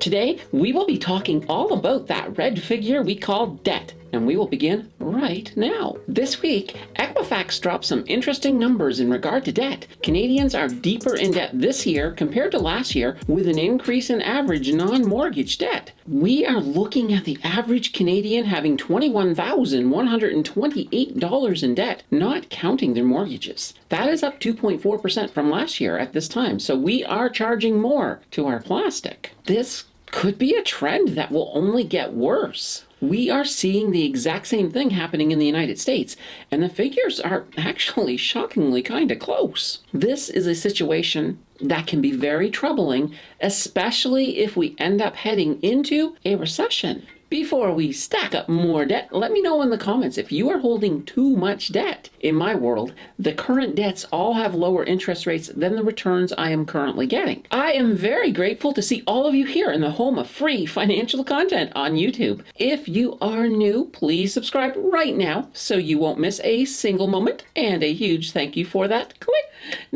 Today, we will be talking all about that red figure we call debt, and we will begin right now. This week, Equifax dropped some interesting numbers in regard to debt. Canadians are deeper in debt this year compared to last year, with an increase in average non-mortgage debt. We are looking at the average Canadian having $21,128 in debt, not counting their mortgages. That is up 2.4% from last year at this time, so we are charging more to our plastic. This could be a trend that will only get worse. We are seeing the exact same thing happening in the United States, and the figures are actually shockingly kind of close. This is a situation that can be very troubling, especially if we end up heading into a recession. Before we stack up more debt, let me know in the comments if you are holding too much debt. In my world, the current debts all have lower interest rates than the returns I am currently getting. I am very grateful to see all of you here in the home of free financial content on YouTube. If you are new, please subscribe right now so you won't miss a single moment, and a huge thank you for that. Click.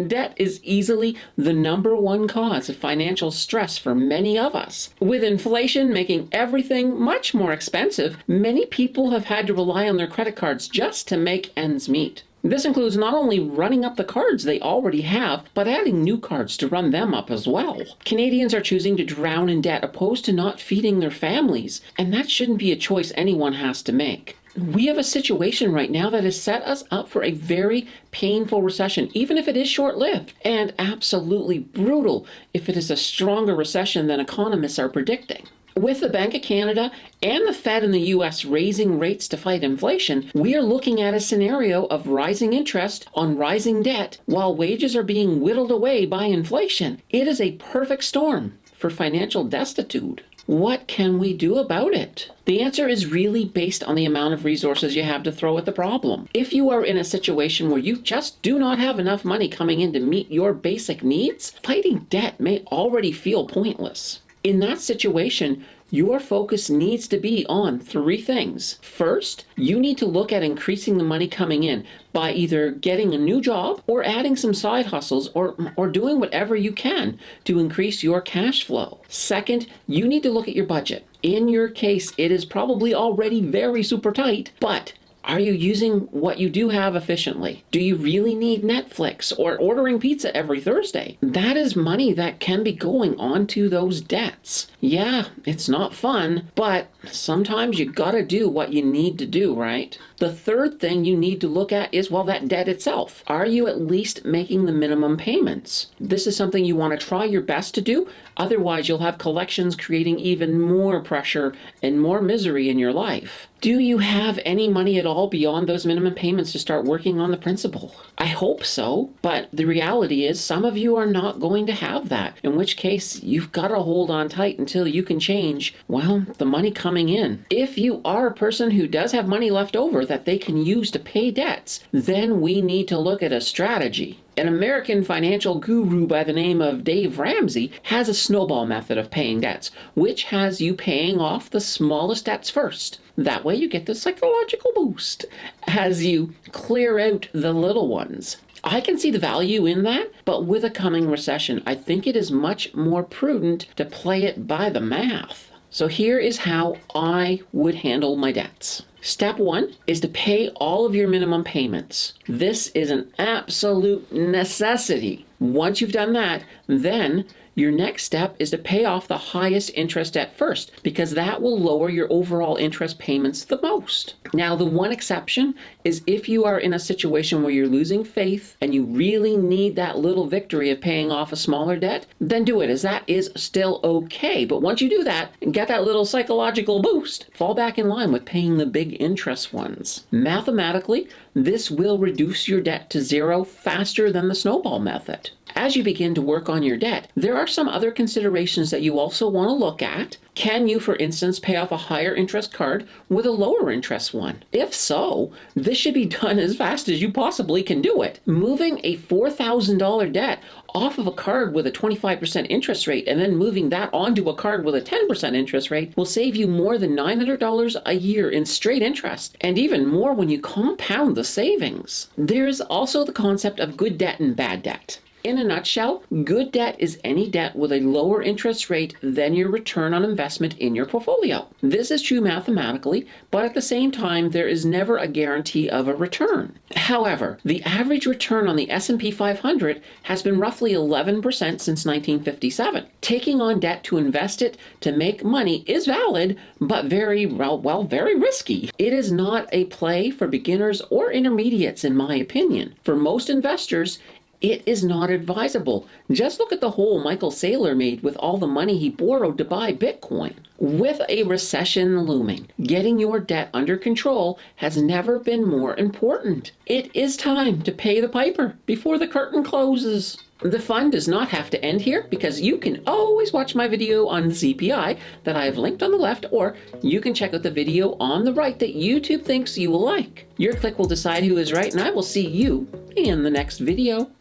Debt is easily the #1 cause of financial stress for many of us. With inflation making everything much more expensive, many people have had to rely on their credit cards just to make ends meet. This includes not only running up the cards they already have, but adding new cards to run them up as well. Canadians are choosing to drown in debt opposed to not feeding their families, and that shouldn't be a choice anyone has to make. We have a situation right now that has set us up for a very painful recession, even if it is short-lived, and absolutely brutal if it is a stronger recession than economists are predicting. With the Bank of Canada and the Fed in the US raising rates to fight inflation, we are looking at a scenario of rising interest on rising debt while wages are being whittled away by inflation. It is a perfect storm for financial destitute. What can we do about it? The answer is really based on the amount of resources you have to throw at the problem. If you are in a situation where you just do not have enough money coming in to meet your basic needs, fighting debt may already feel pointless. In that situation, your focus needs to be on 3 things. First, you need to look at increasing the money coming in by either getting a new job or adding some side hustles or doing whatever you can to increase your cash flow. Second, you need to look at your budget. In your case, it is probably already very super tight, but are you using what you do have efficiently? Do you really need Netflix or ordering pizza every Thursday? That is money that can be going onto those debts. Yeah, it's not fun, but sometimes you gotta do what you need to do, right? The third thing you need to look at is, well, that debt itself. Are you at least making the minimum payments? This is something you want to try your best to do. Otherwise, you'll have collections creating even more pressure and more misery in your life. Do you have any money at all beyond those minimum payments to start working on the principal? I hope so, but the reality is some of you are not going to have that, in which case you've got to hold on tight until you can change, well, the money coming in. If you are a person who does have money left over that they can use to pay debts, then we need to look at a strategy. An American financial guru by the name of Dave Ramsey has a snowball method of paying debts, which has you paying off the smallest debts first. That way you get the psychological boost as you clear out the little ones. I can see the value in that, but with a coming recession, I think it is much more prudent to play it by the math. So here is how I would handle my debts. Step 1 is to pay all of your minimum payments. This is an absolute necessity. Once you've done that, then your next step is to pay off the highest interest debt first, because that will lower your overall interest payments the most. Now, the one exception is if you are in a situation where you're losing faith and you really need that little victory of paying off a smaller debt, then do it, as that is still okay. But once you do that and get that little psychological boost, fall back in line with paying the big interest ones. Mathematically, this will reduce your debt to 0 faster than the snowball method. As you begin to work on your debt, there are some other considerations that you also want to look at. Can you, for instance, pay off a higher interest card with a lower interest one? If so, this should be done as fast as you possibly can do it. Moving a $4,000 debt off of a card with a 25% interest rate and then moving that onto a card with a 10% interest rate will save you more than $900 a year in straight interest, and even more when you compound the savings. There is also the concept of good debt and bad debt. In a nutshell, good debt is any debt with a lower interest rate than your return on investment in your portfolio. This is true mathematically, but at the same time, there is never a guarantee of a return. However, the average return on the S&P 500 has been roughly 11% since 1957. Taking on debt to invest it to make money is valid, but very risky. It is not a play for beginners or intermediates, in my opinion. For most investors, it is not advisable. Just look at the hole Michael Saylor made with all the money he borrowed to buy Bitcoin. With a recession looming, getting your debt under control has never been more important. It is time to pay the piper before the curtain closes. The fun does not have to end here, because you can always watch my video on CPI that I have linked on the left, or you can check out the video on the right that YouTube thinks you will like. Your click will decide who is right, and I will see you in the next video.